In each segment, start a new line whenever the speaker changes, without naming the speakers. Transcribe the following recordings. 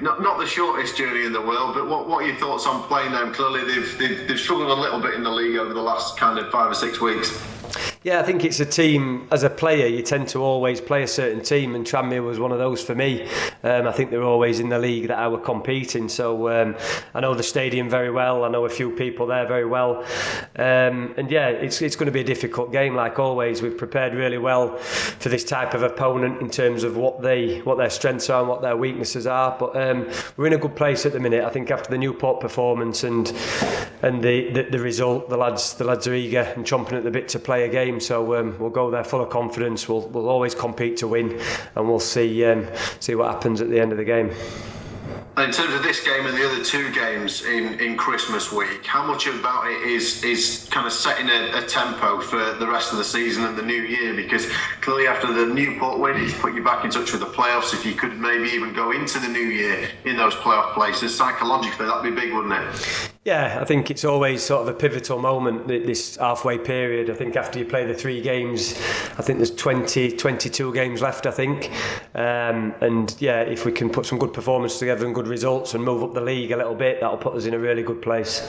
not the shortest journey in the world, but what are your thoughts on playing them? Clearly, they've struggled a little bit in the league over the last kind of 5 or 6 weeks.
Yeah, I think it's a team, as a player, you tend to always play a certain team, and Tranmere was one of those for me. I think they were always in the league that I were competing, so I know the stadium very well, I know a few people there very well, and yeah, it's going to be a difficult game like always. We've prepared really well for this type of opponent in terms of what their strengths are and what their weaknesses are, but we're in a good place at the minute. I think after the Newport performance and the result, the lads are eager and chomping at the bit to play a game. So we'll go there full of confidence. We'll always compete to win, and we'll see what happens at the end of the game.
In terms of this game and the other 2 games in Christmas week, how much about it is kind of setting a tempo for the rest of the season and the new year? Because clearly after the Newport win, it's put you back in touch with the playoffs. If you could maybe even go into the new year in those playoff places, psychologically that'd be big, wouldn't it?
Yeah, I think it's always sort of a pivotal moment, this halfway period. I think after you play the 3 games, I think there's 22 games left, I think. And yeah, if we can put some good performance together and good results and move up the league a little bit, that'll put us in a really good place.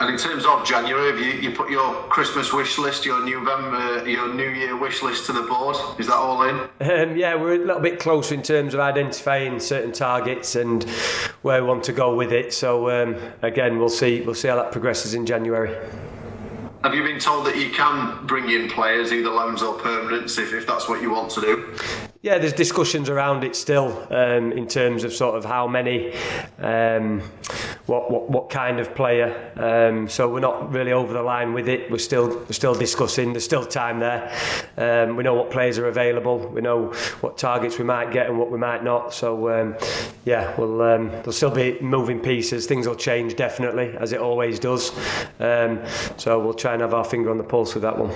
And in terms of January, have you put your Christmas wish list, your New Year wish list to the board? Is that all in?
Yeah, we're a little bit closer in terms of identifying certain targets and where we want to go with it. So again, we'll see how that progresses in January.
Have you been told that you can bring in players, either loans or permanents, if that's what you want to do?
Yeah, there's discussions around it still in terms of sort of how many, what kind of player. So we're not really over the line with it. We're still discussing. There's still time there. We know what players are available. We know what targets we might get and what we might not. So yeah, there'll still be moving pieces. Things will change definitely, as it always does. So we'll try and have our finger on the pulse with that one.